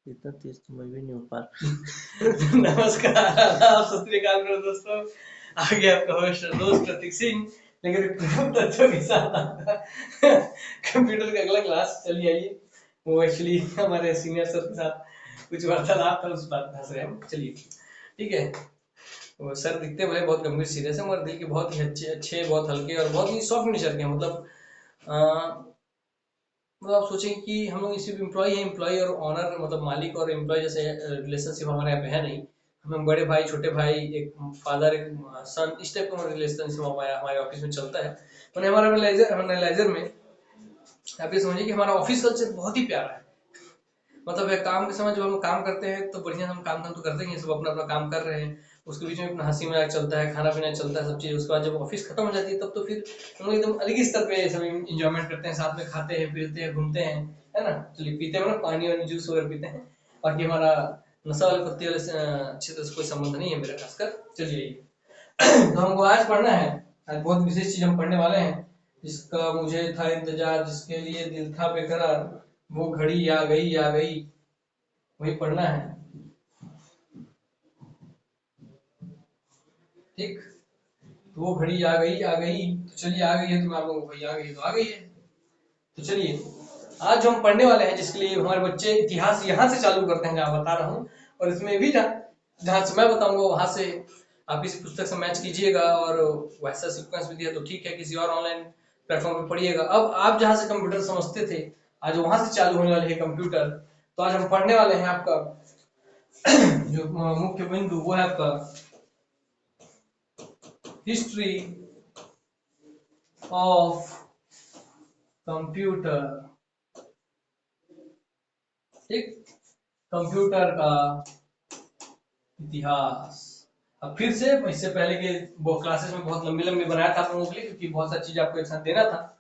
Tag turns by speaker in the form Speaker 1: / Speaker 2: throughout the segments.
Speaker 1: इतना तेज तो मैं भी नहीं हो पा
Speaker 2: नमस्कार, आदाब, सत श्री अकाल मेरे दोस्तों। आगे आपका होस्ट दोस्त प्रतीक सिंह, लेकिन कुछ तथ्यों के साथ आपका कंप्यूटर का अगला क्लास चलिए आइए। वो एक्चुअली हमारे सीनियर सर के साथ कुछ वार्तालाप था, उस बात हंस रहे हैं हम। चलिए ठीक है। वो सर दिखते भले बहुत गंभीर सीरियस है, मगर दिल के बहुत ही अच्छे अच्छे, बहुत हल्के और बहुत ही सॉफ्ट नेचर के हैं। मतलब आप सोचेंगे कि हम लोग सिर्फ एम्प्लॉय है, एम्प्लॉय और ऑनर, मतलब मालिक और एम्प्लॉय जैसे रिलेशनशिप हमारे यहाँ पे है नहीं। हमें बड़े भाई छोटे भाई, एक फादर एक सन, इस टाइप का रिलेशनशिप हमारे ऑफिस में चलता है। मैंने हमारे एनालाइजर में आप ये समझिए कि हमारा ऑफिस कल्चर बहुत ही प्यारा है। मतलब है काम के समय जब हम काम करते हैं तो बढ़िया, हम काम तो करते ही हैं, सब अपना अपना काम कर रहे हैं, उसके बीच में अपना हंसी मजाक चलता है, खाना पीना चलता है, सब चीज़। उसके बाद जब ऑफिस खत्म हो जाती है तब तो फिर हम लोग एकदम अलग ही स्तर पे सब इंजॉयमेंट करते हैं, साथ में खाते हैं, पीते हैं, घूमते हैं, है ना। चलिए पीते हैं मतलब पानी वानी जूस वगैरह पीते हैं। बाकी हमारा नशा वाले पत्ती वाले क्षेत्र से कोई संबंध नहीं है मेरा, खासकर। चलिए तो हमको आज पढ़ना है, आज बहुत विशेष चीज हम पढ़ने वाले हैं, जिसका मुझे था इंतजार, जिसके लिए दिल था बेकरार, वो घड़ी आ गई आ गई, वही पढ़ना है। ठीक, तो वो घड़ी आ गई, तो चलिए आ गई है, तो मैं आप लोगों को, भाई आ गई तो आ गई है। तो चलिए आज जो हम पढ़ने वाले हैं, जिसके लिए हमारे बच्चे इतिहास यहाँ से चालू करते हैं जहाँ बता रहा हूँ, और इसमें भी जहाँ से मैं बताऊंगा वहां से आप इस पुस्तक से मैच कीजिएगा, और वैसा सीक्वेंस भी दिया तो ठीक है, किसी और ऑनलाइन प्लेटफॉर्म पे पढ़िएगा। अब आप जहाँ से कंप्यूटर समझते थे, आज वहां से चालू होने वाले है कंप्यूटर। तो आज हम पढ़ने वाले हैं आपका जो मुख्य बिंदु वो है आपका हिस्ट्री ऑफ कंप्यूटर। ठीक, कंप्यूटर का इतिहास। अब फिर से, इससे पहले के वो क्लासेस में बहुत लंबी लंबी बनाया था आप लोगों के लिए, क्योंकि बहुत सारी चीज आपको एक साथ देना था।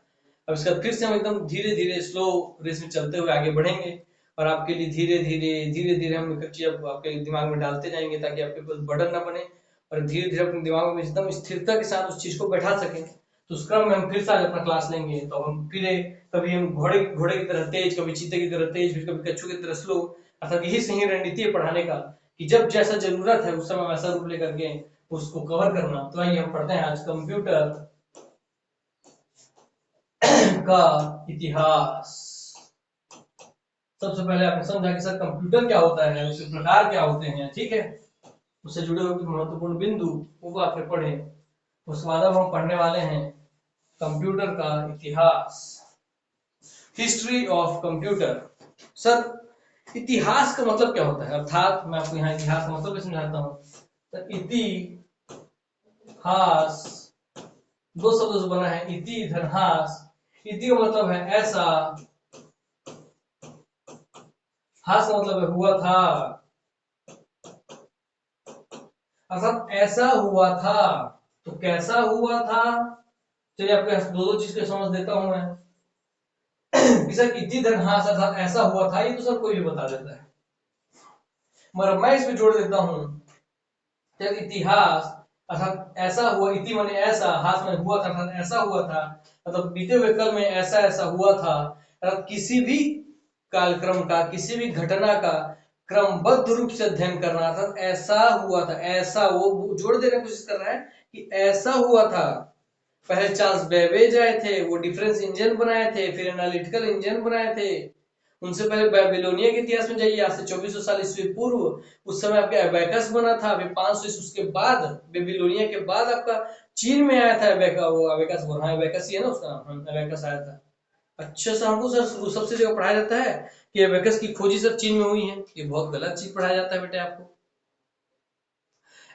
Speaker 2: अब इसका फिर से हम एकदम धीरे धीरे स्लो रेस में चलते हुए आगे बढ़ेंगे, और आपके लिए धीरे धीरे हम एक चीज आपके दिमाग में डालते जाएंगे, ताकि आपके पास बर्डन ना बने, और धीरे धीरे अपने दिमाग में एकदम स्थिरता के साथ उस चीज को बैठा सकें। तो उस क्रम में हम फिर से आज अपना क्लास लेंगे। तो हम फिर कभी हम घोड़े घोड़े की तरह तेज, कभी चीते की तरह तेज, फिर कभी कच्छू की तरह स्लो। अर्थात यही सही रणनीति है पढ़ाने का, कि जब जैसा जरूरत है उस समय वैसा रूप लेकर के उसको कवर करना। तो आइए हम पढ़ते हैं आज कंप्यूटर का इतिहास। सबसे पहले आपने समझा कि सर कंप्यूटर क्या होता है, उसके प्रकार क्या होते हैं, ठीक है, उससे जुड़े हुए कुछ महत्वपूर्ण बिंदु वो आपने पढ़े। उसके बाद अब हम पढ़ने वाले हैं कंप्यूटर का इतिहास, हिस्ट्री ऑफ कंप्यूटर। सर इतिहास का मतलब क्या होता है, अर्थात मैं आपको यहाँ इतिहास का मतलब भी समझाता हूँ। तो इतिहास दो शब्दों से बना है, इति धन हास। इति का मतलब है ऐसा, हास का मतलब है हुआ था, अर्थात ऐसा हुआ था। तो कैसा हुआ था, चलिए आपके दो दो चीज के समझ देता हूं मैं। सर इति धन हास अर्थात ऐसा हुआ था, ये तो सर कोई भी बता देता है, मगर मैं इसमें जोड़ देता हूं जब इतिहास अर्थात ऐसा हुआ, इति माने ऐसा, हास माने हुआ था, अर्थात ऐसा हुआ था, मतलब बीते हुए कल में ऐसा ऐसा हुआ था। अर्थात किसी भी कालक्रम का, किसी भी घटना का क्रमबद्ध रूप से अध्ययन करना, अर्थात ऐसा हुआ था, ऐसा, वो जोड़ देने की कोशिश कर रहा है कि ऐसा हुआ था। पहले चार्ल्स बेबेज आए थे, वो डिफरेंस इंजन बनाए थे, फिर एनालिटिकल इंजन बनाए थे। उनसे पहले बेबीलोनिया के इतिहास में जाइए, आज से 2400 साल ईस्वी पूर्व, उस समय आपका एबेकस बना था। फिर 500 ईस्वी उसके बाद, बेबीलोनिया के बाद आपका चीन में आया था एबेका, वो एबेकस, हाँ एबेकस ही है ना उसका नाम, एबेकस आया था। अच्छा सर, हमको सर सबसे जगह पढ़ाया जाता है कि एबेकस की खोजी सर चीन में हुई है। ये बहुत गलत चीज पढ़ाया जाता है बेटे आपको।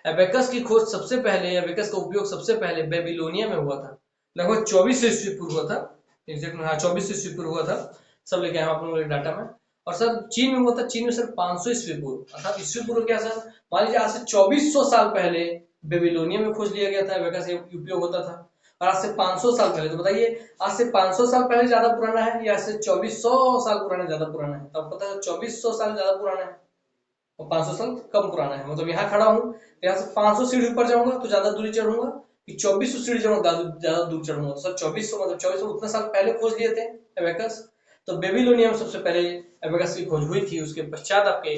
Speaker 2: एबेकस की खोज सबसे पहले, एबेकस का उपयोग सबसे पहले बेबीलोनिया में हुआ था, लगभग 2400 ईस्वी पूर्व हुआ था। एग्जैक्ट हाँ 2400 ईस्वी पूर्व हुआ था, सब लेके आए आप लोगों के डाटा में। और सर चीन में हुआ था, चीन में सर 500 ईस्वी पूर्व, अर्थात ईस्वी पूर्व क्या सर, मान लीजिए आज से 2400 साल पहले बेबीलोनिया में खोज लिया गया था, एबेकस का उपयोग होता था। और आज से 500 साल पहले, तो बताइए आज से 500 साल पहले ज्यादा पुराना है या आज से 2400 साल पुराना ज्यादा पुराना है। तो आपको पता है 2400 साल ज्यादा पुराना है और 500 साल कम पुराना है। मतलब यहाँ खड़ा हूँ, यहाँ से 500 सीढ़ी ऊपर जाऊंगा तो ज्यादा दूरी चढ़ूंगा, कि 2400 सीढ़ी जाऊंगा ज्यादा दूर चढ़ूंगा। तो सर 2400 मतलब 2400 उतना साल पहले खोज लिए थे एबेकस। तो बेबीलोनिया में सबसे पहले एबेकस की खोज हुई थी। उसके पश्चात आपके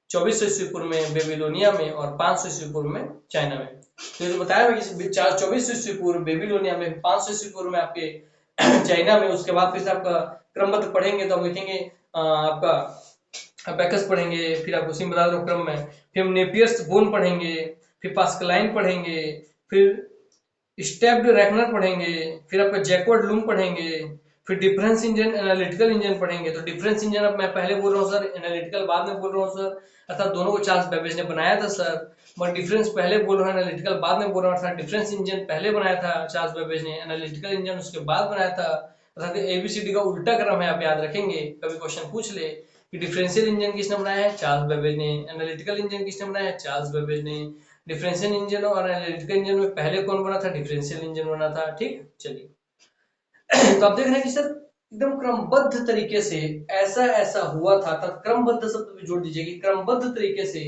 Speaker 2: 2400 ईस्वी पूर्व में बेबीलोनिया में और 500 ईस्वी पूर्व में चाइना में। तो ये जो बताया कि 2400 ईस्वी पूर्व बेबीलोनिया में, 500 ईस्वी पूर्व में आपके चाइना में। उसके बाद फिर से आपका क्रमबद्ध पढ़ेंगे तो आप देखेंगे आपका एबेकस पढ़ेंगे, फिर आपको सिम बता दो क्रम में, फिर हम नेपियर्स बोन पढ़ेंगे, फिर पास्कलाइन पढ़ेंगे, फिर स्टेप्ड रेकनर पढ़ेंगे, फिर आपका जैकवर्ड लूम पढ़ेंगे, फिर डिफरेंस इंजन, एनालिटिकल इंजन पढ़ेंगे। तो डिफरेंस इंजन अब मैं पहले बोल रहा हूँ सर, एनालिटिकल बाद में बोल रहा हूँ सर, अर्थात दोनों को चार्ल्स बेबेज ने बनाया था सर। मैं डिफरेंस पहले बोल रहा हूँ, एनालिटिकल बाद में बोल रहा हूँ। अर्थात डिफरेंस इंजन पहले बनाया था चार्ल्स बेबेज ने, एनालिटिकल इंजन उसके बाद बनाया था। अर्थात एबीसीडी का उल्टा क्रम है, आप याद रखेंगे, कभी क्वेश्चन पूछ ले कि डिफरेंशियल इंजन किसने बनाया है, चार्ल्स बेबेज ने। एनालिटिकल इंजन किसने बनाया है, चार्ल्स बेबेज ने। डिफरेंशियल इंजन और एनालिटिकल इंजन में पहले कौन बना था, डिफरेंशियल इंजन बना था। ठीक, चलिए तो आप देख रहे हैं कि सर एकदम क्रमबद्ध तरीके से ऐसा ऐसा हुआ था, तब क्रमबद्ध शब्द भी जोड़ दीजिए कि क्रमबद्ध तरीके से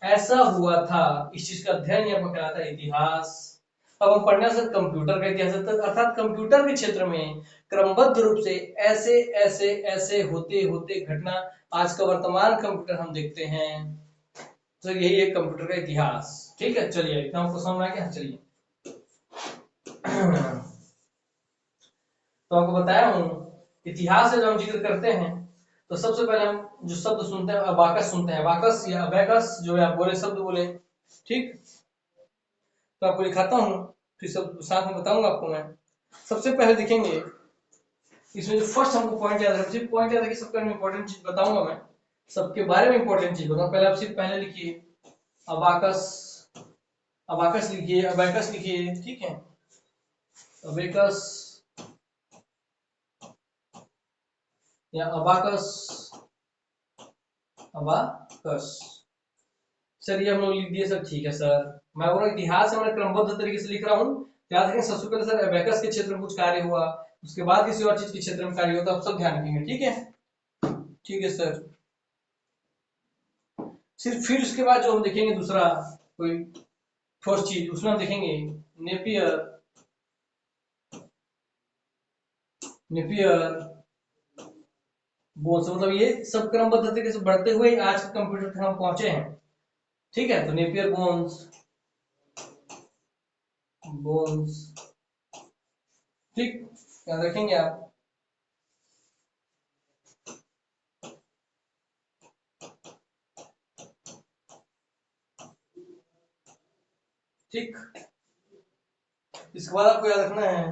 Speaker 2: ऐसा हुआ था। इस चीज का अध्ययन यहाँ पर कहलाता है इतिहास। अब हम पढ़ना सर कंप्यूटर का इतिहास, अर्थात कंप्यूटर के क्षेत्र में क्रमबद्ध रूप से ऐसे ऐसे ऐसे होते होते घटना आज का वर्तमान कंप्यूटर हम देखते हैं। तो यही है कंप्यूटर का इतिहास। ठीक है, चलिए इतना आपको समझ आ गया। चलिए तो आपको बताया हूं इतिहास से जब हम जिक्र करते हैं तो सबसे पहले हम जो शब्द सुनते हैं अबाकस सुनते हैं। अबाकस या अबैकस जो है आप बोले शब्द बोले। ठीक, तो आपको दिखाता हूं, फिर सब साथ में बताऊंगा आपको मैं। सबसे पहले देखेंगे इसमें जो फर्स्ट हमको पॉइंट याद रखिए, पॉइंट याद रखिए, सबका इंपॉर्टेंट चीज बताऊंगा मैं, सबके बारे में इंपॉर्टेंट चीज बताऊंगा। पहले आप सिर्फ पहले लिखिए अबाकस, अबाकस लिखिए, अबैकस लिखिए। ठीक है, अबैकस या अबाकस, अबाकस। सर ये हम लोग लिख दिए सर, ठीक है सर। मैं बोल रहा हूँ इतिहास में क्रमबद्ध तरीके से लिख रहा हूँ। याद रखें सबसे पहले सर अबैकस के क्षेत्र में कुछ कार्य हुआ, उसके बाद किसी और चीज के क्षेत्र में कार्य हुआ, तो आप सब ध्यान रखेंगे। ठीक है, ठीक है सर। सिर्फ फिर उसके बाद जो हम देखेंगे दूसरा कोई ठोस चीज, उसमें हम देखेंगे नेपियर, नेपियर बोन्स। मतलब ये सब क्रमबद्ध तरीके से बढ़ते हुए आज के कंप्यूटर तक हम पहुंचे हैं। ठीक है, तो नेपियर बोन्स, बोन्स। ठीक, याद रखेंगे आप। ठीक, इसके बाद आपको याद रखना है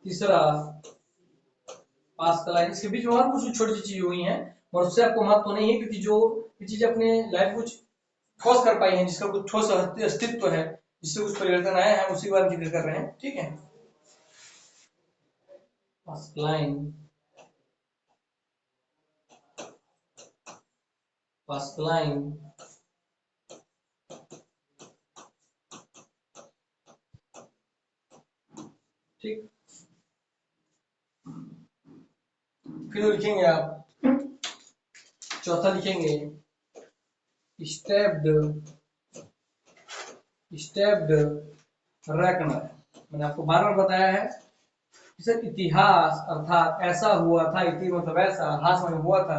Speaker 2: तीसरा पास्कलाइन। इसके बीच में और कुछ छोटी सी चीजें हुई हैं और उससे आपको महत्व नहीं है, क्योंकि जो चीज अपने लाइफ कुछ ठोस कर पाई है, जिसका कुछ ठोस अस्तित्व है, जिससे कुछ परिवर्तन आया है, उसी बारे में जिक्र कर रहे हैं। ठीक है, पास्कलाइन, पास्कलाइन। ठीक, फिर लिखेंगे आप चौथा लिखेंगे स्टेप्ड, स्टेप्ड रेकनर। मैंने आपको बार बार बताया है सर इतिहास अर्थात ऐसा हुआ था, इति मतलब ऐसा, हास में हुआ था,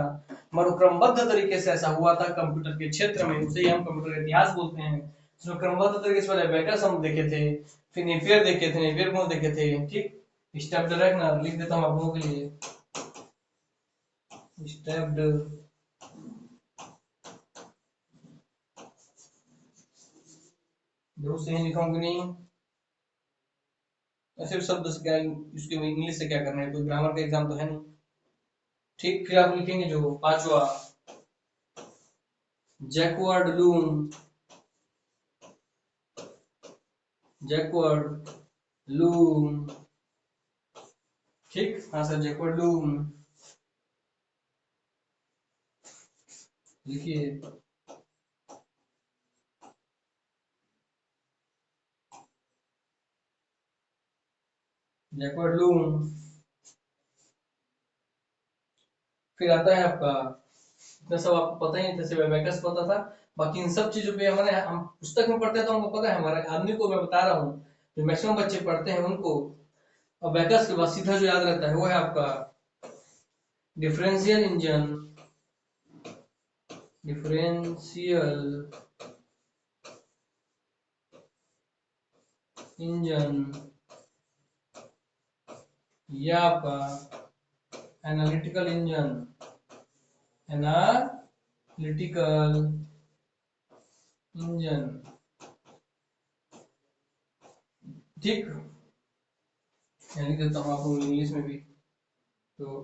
Speaker 2: मरुक्रमबद्ध तरीके से ऐसा हुआ था कंप्यूटर के क्षेत्र में, उसे ही हम कंप्यूटर का इतिहास बोलते हैं। इसमें क्रमबद्ध तरीके से पहले अबैकस हम देखे थे, फिर नेपियर देखे थे, नेपियर बोन देखे थे। ठीक, स्टेप्ड रेकनर लिख देता हूं आप लोगों के लिए, स्टेप्ड जरूर सही लिखाऊंगी नहीं, सिर्फ शब्द से क्या उसके इंग्लिश से क्या करना है, कोई ग्रामर का एग्जाम तो है नहीं। ठीक, फिर आप लिखेंगे जो पांचवा जैकवर्ड लूम, जैकवर्ड लूम। ठीक, हाँ सर जैकवर्ड लूम लिखिए। Jacquard loom. फिर आता है आपका, इतना सब आपको पता ही है, जैसे अबैकस पता था, बाकी इन सब चीजों पे हमारे हम पुस्तक में पढ़ते हैं तो हमको पता है, हमारे आदमी को मैं बता रहा हूँ, जो मैक्सिमम बच्चे पढ़ते हैं उनको अबैकस के बाद सीधा जो याद रहता है वो है आपका डिफरेंशियल इंजन या आपका एनालिटिकल इंजन, ठीक। यानी देता हूँ आपको इंग्लिश में भी। तो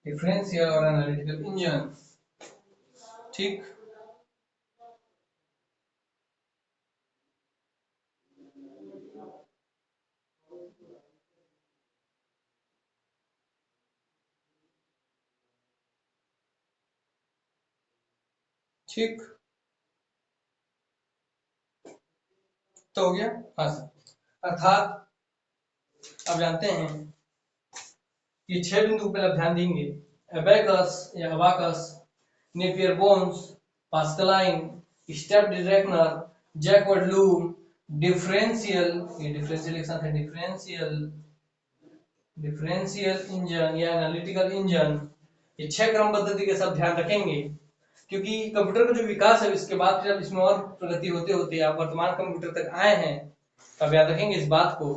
Speaker 2: डिफरेंशियल और एनालिटिकल इंजन, ठीक। ठीक तो हो गया। हाँ सर, अर्थात अब जानते हैं कि 6 बिंदु पर आप ध्यान देंगे। एबेकस या abacus, Napier bones, Pascaline, step director, Jacquard loom, differential, ये डिफरेंशियल एक साथ है, डिफरेंशियल इंजन या एनालिटिकल इंजन, ये 6 क्रम पद्धति के साथ ध्यान रखेंगे। क्योंकि कंप्यूटर का जो विकास है इसके बाद जब इसमें और प्रगति होते होते आप वर्तमान कंप्यूटर तक आए हैं, तब याद रखेंगे इस बात को।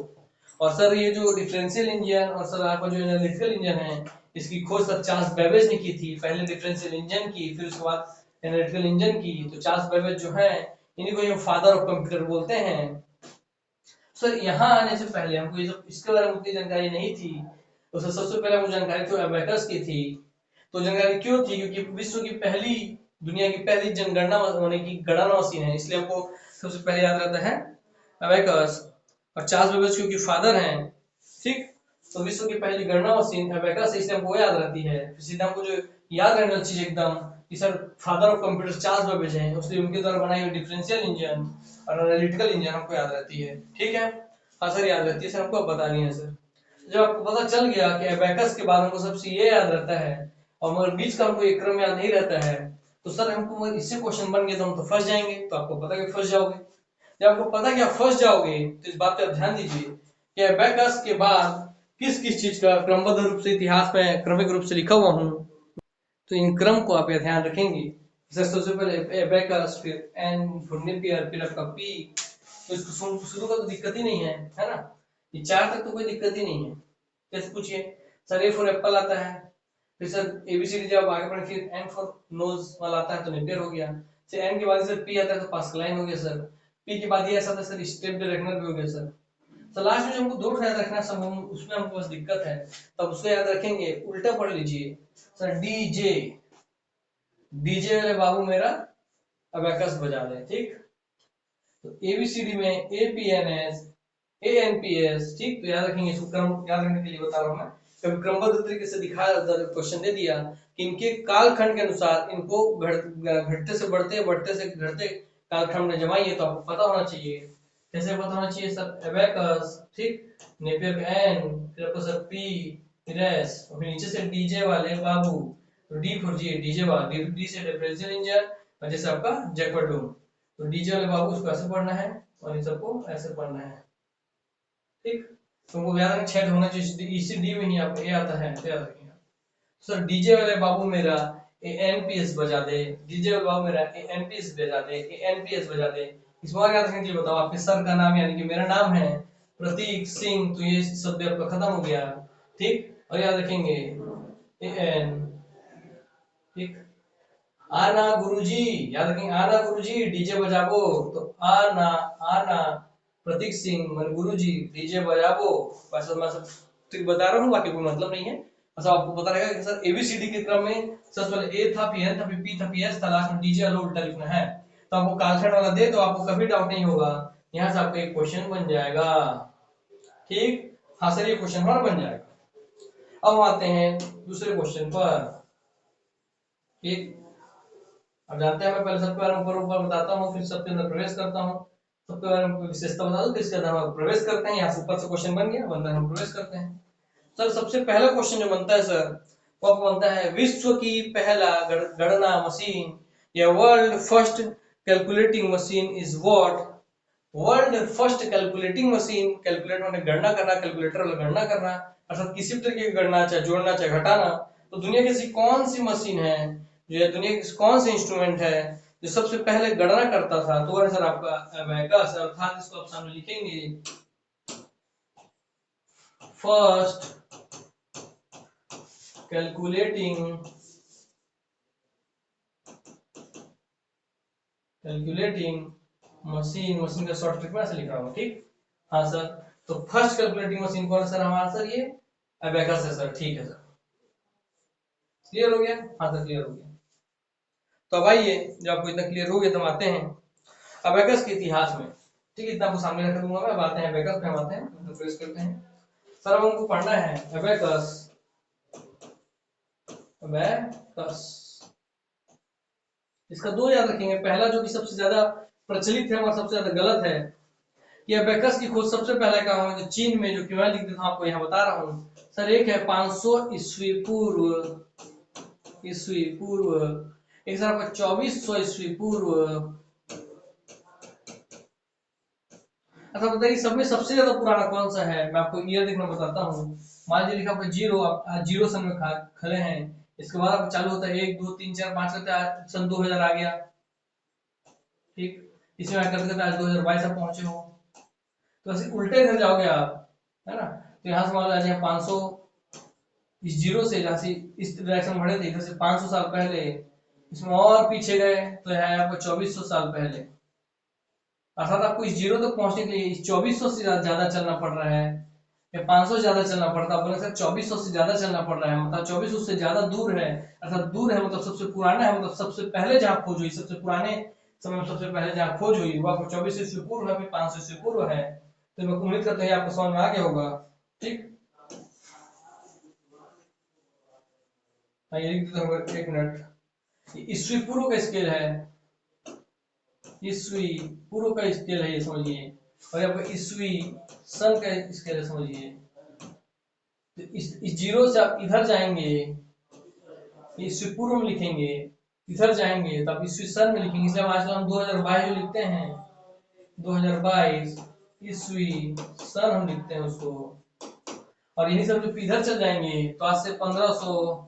Speaker 2: और सर ये जो डिफरेंशियल इंजन और सर आपका जो एनालिटिकल इंजन है, इसकी खोज सर चार्ल्स बेबेज ने की थी। पहले डिफरेंशियल इंजन की, फिर उसके बाद एनालिटिकल इंजन की। तो चार्ल्स बेबेज जो है, इन्हीं को फादर ऑफ कंप्यूटर बोलते हैं। सर यहाँ आने से पहले हमको ये सब इसके बारे में उतनी जानकारी नहीं थी। तो सर सबसे पहले मुझे जानकारी तो अबेकस की थी। तो जानकारी क्यों थी? क्योंकि विश्व की पहली, दुनिया की पहली जनगणना होने की गणना मशीन है, इसलिए हमको सबसे पहले याद रहता है अबेकस। और चार्ल्स बेबेज क्योंकि फादर हैं, ठीक। तो विश्व की पहली गणना मशीन अबेकस, इसलिए हमको याद रहती है। सीधा हमको जो याद रहने वाली चीज एकदम कि sir father of computer Charles Babbage हैं, इसलिए उनके द्वारा बनाई हुई डिफरेंशियल इंजन और एनालिटिकल इंजन हमको याद रहती है, ठीक है। हाँ सर याद रहती है सर, हमको बता रही है सर। जब आपको पता चल गया कि अबेकस के बाद हमको सबसे ये याद रहता है और मगर बीच का हमको एक क्रम याद नहीं रहता है, तो सर हमको इससे क्वेश्चन बन गए तो हम तो फंस जाएंगे। तो आपको पता है कि फंस जाओगे। जब आपको पता कि आप फंस जाओगे तो इस बात पे ध्यान दीजिए कि अबेकस के बाद किस किस चीज का क्रमबद्ध रूप से इतिहास में क्रमिक रूप से लिखा हुआ हूँ, तो इन क्रम को आप ध्यान रखेंगे। सर सबसे पहले अबेकस, फिर एन, फिर नेपियर, फिर आपका पी। तो इसको शुरू का तो दिक्कत ही नहीं है ना। ये 4 तक तो कोई दिक्कत ही नहीं है। कैसे पूछिए? सर ए फॉर एप्पल आता है, फिर सर एबीसीडी जब आगे बढ़े फिर एन फॉर नोज वाला आता है तो नेपियर हो गया। फिर एन के बाद सर पी आता है तो पास्कलाइन हो गया सर। पी के बाद ये ऐसा था सर स्टेप डायरेक्टर भी हो गया सर। तो लास्ट में जो हमको 2 याद रखना सब उसमें हमको बस दिक्कत है, तब उसको याद रखेंगे। उल्टा पढ़ लीजिए सर, डीजे, डीजे वाले बाबू मेरा अबेकस बजा दे, ठीक। तो एबीसीडी में एपीएनएस, एएनपीएस, ठीक। तो याद रखेंगे, इसको क्रम याद रखने के लिए बता रहा हूं मैं। कभी क्रमबद्ध तरीके से दिखाया, क्वेश्चन दे दिया कि इनके कालखंड के अनुसार इनको घटते से बढ़ते, बढ़ते से घटते कालखंड में जमाइए, तो आपको पता होना चाहिए। कैसे पता होना चाहिए सर? एबेकस, ठीक, नेपियर का एन, फिर आपको सर पी, फिर एस, और फिर नीचे से डीजे वाले बाबू, तो डी फॉर जी, डीजे वाला, डी से डिफरेंशियल इंजन, और जैसे आपका जैकवर्ड लूम। तो डीजे वाले बाबू उसको ऐसे पढ़ना है और इन सबको ऐसे पढ़ना है, ठीक। तुमको याद रखना 6 होना चाहिए, इसी डी में ही आपको ए आता है, तो याद रखिएगा। सर डीजे वाले बाबू मेरा ए एनपीएस बजा दे, डीजे वाले बाबू मेरा ए एनपीएस बजा दे, ए एनपीएस बजा दे। इस बार याद रखने के लिए बताओ, आपके सर का नाम यानी कि मेरा नाम है प्रतीक सिंह, तो ये शब्द आपका खत्म हो गया, ठीक। और याद रखेंगे ए एन, ठीक। आना गुरुजी, याद रखेंगे, आना गुरुजी डीजे बजाबो, तो आना, आना प्रतीक सिंह मन गुरुजी डीजे बजाबो। बस मैं सब ठीक बता रहा हूँ, बाकी कोई मतलब नहीं है। बस आपको पता रहेगा कि सर एबीसीडी के क्रम में सबसे पहले ए था, फिर एन था, फिर पी था, फिर एस था, लास्ट में डीजे वाला उल्टा लिखना है। तो आपको कालखंड वाला दे तो आपको कभी डाउट नहीं होगा, यहाँ से आपका एक क्वेश्चन बन जाएगा, ठीक। हाँ सर ये क्वेश्चन हमारा बन जाएगा। अब आते हैं दूसरे क्वेश्चन पर, ठीक। अब जानते हैं, मैं पहले सबके बारे में ऊपर ऊपर बताता हूँ, फिर सबके अंदर प्रवेश करता हूँ। सबके बारे में विशेषता बता दो, इसके अंदर हम प्रवेश करते हैं। यहाँ से ऊपर से क्वेश्चन बन गया, अंदर हम प्रवेश करते हैं। सर सबसे पहला क्वेश्चन जो बनता है सर, वो बनता है विश्व की पहला गणना मशीन या world first calculating machine is what. World first calculating machine, calculate माने गणना करना, कैलकुलेटर वाला गणना करना, अर्थात किसी भी तरीके की गणना, चाहे जोड़ना चाहे घटाना। तो दुनिया की ऐसी कौन सी मशीन है, जो है दुनिया की कौन सी इंस्ट्रूमेंट है जो सबसे पहले गणना करता था? तो वह सर आपका अबेकस, अर्थात इसको आप सामने लिखेंगे फर्स्ट कैलकुलेटिंग मशीन। मशीन का शॉर्ट ट्रिक में ऐसे लिख रहा हूँ, ठीक। हाँ सर, तो फर्स्ट कैलकुलेटिंग मशीन कौन है सर हमारा? सर ये अबेकस है सर, ठीक है सर। क्लियर हो गया? हाँ सर क्लियर हो गया। तो अब आइए, जब आपको इतना क्लियर हो गया तो आते हैं अबेकस के इतिहास में। ठीक है, इतना आपको सामने रख दूंगा मैं। अब आते हैं अबेकस पे, हम आते हैं, प्रवेश करते हैं। सर अब हमको पढ़ना है अबेकस। अबेकस इसका दो याद रखेंगे। पहला जो कि सबसे ज्यादा प्रचलित है और सबसे ज्यादा गलत है कि अबेकस की खोज सबसे पहले कहा हुआ है चीन में, जो कि मैं लिख देता हूं आपको यहाँ बता रहा हूँ सर। एक है 500 ईस्वी पूर्व, एक सर आपका 2400 ईस्वी पूर्व। अच्छा बताइए, सब में सबसे ज्यादा पुराना कौन सा है? मैं आपको ईयर देखना बताता हूँ। मान लीजिए लिखा आपका जीरो, आप जीरो सन में खड़े हैं। इसके बाद आप चालू होता है 1 2 3 4 5 करते सन 2000 आ गया, ठीक। इसमें करते करते आज 2022 आप पहुंचे हो। तो ऐसे उल्टे इधर जाओगे आप, है ना। तो यहाँ से मान लो आ जाए 500, इस जीरो से जहाँ से इस डायरेक्शन में बढ़े थे, इधर से 500 साल पहले। इसमें और पीछे गए तो है आपको 2400 साल पहले। अर्थात आपको इस जीरो तक पहुंचने के लिए इस 2400 से ज्यादा चलना पड़ रहा है, या 500 से ज्यादा चलना पड़ता है। बोले सर 2400 से ज्यादा चलना पड़ रहा है, मतलब 2400 से ज्यादा दूर है। अर्थात दूर है मतलब सबसे पुराना है, मतलब सबसे पहले जहाँ खोज हुई, सबसे पुराने समय में सबसे पहले जहाँ खोज हुई वो आपको 2400 ईस्वी पूर्व है, फिर 500 ईस्वी पूर्व है। तो मैं उम्मीद करता हूँ आपको समझ में आ गया होगा, ठीक। हाँ, ये लिख देता हूँ, एक मिनट। ईस्वी पूर्व का स्केल है, ईस्वी पूर्व का स्केल है ये समझिए। और आपका ईस्वी सन का स्केल है समझिए। तो इस जीरो से आप इधर जाएंगे, ईस्वी पूर्व में लिखेंगे, इधर जाएंगे तो आप ईस्वी सन में लिखेंगे। इसलिए आजकल हम 2022 जो लिखते हैं, 2022 ईस्वी सन हम लिखते हैं उसको। और यही सब जो इधर चल जाएंगे तो आज से 1500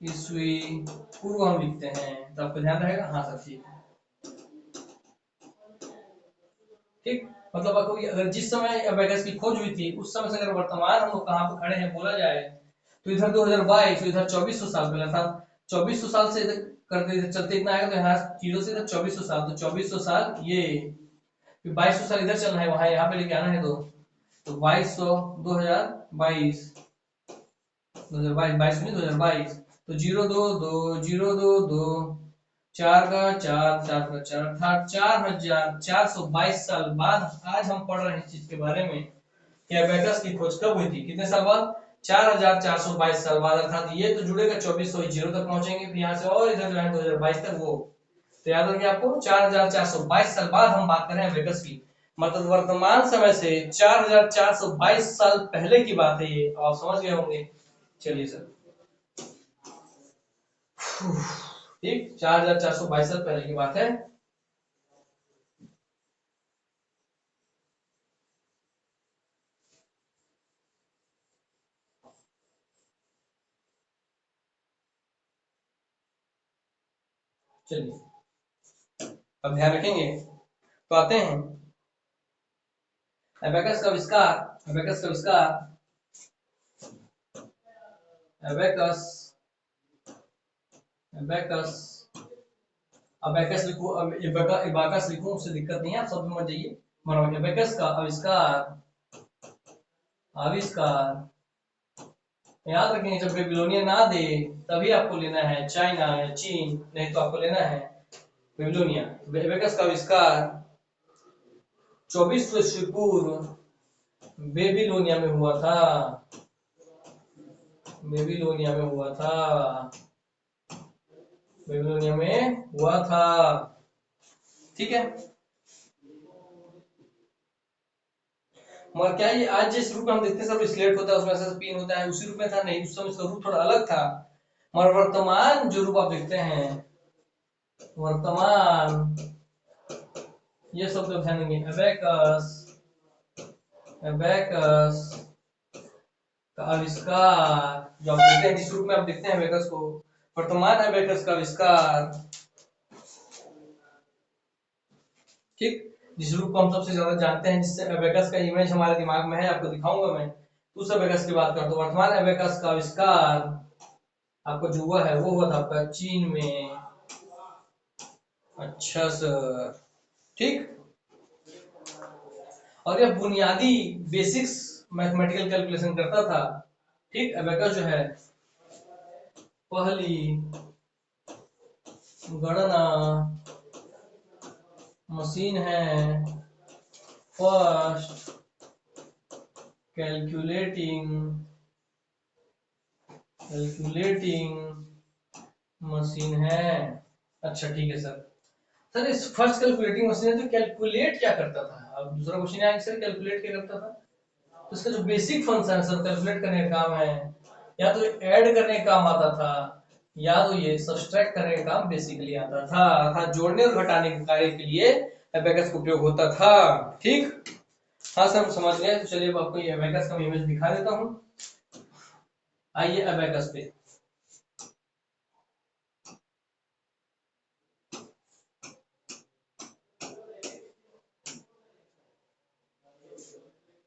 Speaker 2: ईस्वी पूर्व हम लिखते हैं। तो आपको ध्यान रहेगा? हाँ सर ठीक है, ठीक। मतलब आपको अगर जिस समय अबेकस की खोज हुई थी उस समय से अगर वर्तमान हम लोग कहाँ पे खड़े हैं बोला जाए, तो इधर 2022, तो इधर 2400 साल पहले था। 2400 साल से इधर करते इधर चलते इतना आएगा, तो यहाँ जीरो से इधर 2400 साल, तो 2400 साल ये, फिर 2200 साल इधर चलना है, वहां यहाँ पे लेके आना है। तो 2200 2022 2022 22 नहीं 2022। तो 0 2 2 0 2 2 4 का 4 4 का 4 अर्थात 4422 साल बाद आज हम पढ़ रहे हैं इस चीज के बारे में कि अबेकस की खोज कब हुई थी। कितने साल बाद? 4422 साल बाद। अर्थात ये तो जुड़ेगा 2400 जीरो तक पहुंचेंगे, फिर यहाँ से और इधर जो है 2022 तक वो। तो याद रखिए आपको 4422 साल बाद हम बात कर रहे हैं अबेकस की, मतलब वर्तमान समय से 4422 साल पहले की बात है ये। आप समझ गए होंगे। चलिए सर, ठीक, 4422 साल पहले की बात है। चलिए अब ध्यान रखेंगे। तो आते हैं अबेकस का आविष्कार। अबेकस का आविष्कार, अबेकस अबेकस अबेकस लिखो, इबाकस लिखो, उससे दिक्कत नहीं है, आप सब समझ जाइए। मानो अबेकस का आविष्कार, आविष्कार याद रखेंगे, जब बेबीलोनियन ना दे तभी आपको लेना है चाइना या चीन, नहीं तो आपको लेना है बेबीलोनिया। अबेकस का आविष्कार 2400 ईस्वी पूर्व बेबीलोनिया में हुआ था, बेबीलोनिया में हुआ था, बेबीलोनिया में हुआ था, ठीक है। मगर क्या ये आज जिस रूप में हम देखते हैं सब स्लेट होता है उसमें ऐसा पिन होता है उसी रूप में था? नहीं, उस समय इसका रूप थोड़ा अलग था। मगर वर्तमान जो रूप आप देखते हैं, वर्तमान, ये शब्द तो ध्यान देंगे, अबेकस, अबेकस का आविष्कार, जो आप देखते हैं जिस रूप में आप देखते हैं अबेकस को, वर्तमान अबेकस का आविष्कार, ठीक, जिस रूप को हम सबसे ज्यादा जानते हैं, जिससे अबेकस का इमेज हमारे दिमाग में है, आपको दिखाऊंगा मैं, उस अबेकस की बात करता हूँ। वर्तमान अबेकस का आविष्कार आपको जो हुआ है वो हुआ था आपका चीन में। अच्छा सर, ठीक। और यह बुनियादी बेसिक्स मैथमेटिकल कैलकुलेशन करता था, ठीक। अबेकस जो है पहली गणना मशीन है, फर्स्ट कैलकुलेटिंग मशीन है। अच्छा ठीक है सर। सर इस फर्स्ट कैलकुलेटिंग मशीन है तो कैलकुलेट क्या करता था? अब दूसरा क्वेश्चन आया सर कैलकुलेट क्या करता था? तो इसका जो बेसिक फंक्शन है सर कैलकुलेट करने का काम है, या तो ऐड करने का काम आता था, या तो ये सब्सट्रैक्ट करने का काम बेसिकली आता था, अर्थात जोड़ने और घटाने के कार्य के लिए एबेकस का उपयोग होता था, ठीक। हाँ सर हम समझ गए। तो चलिए अब आपको ये एबेकस का इमेज दिखा देता हूँ। आइए एबेकस पे,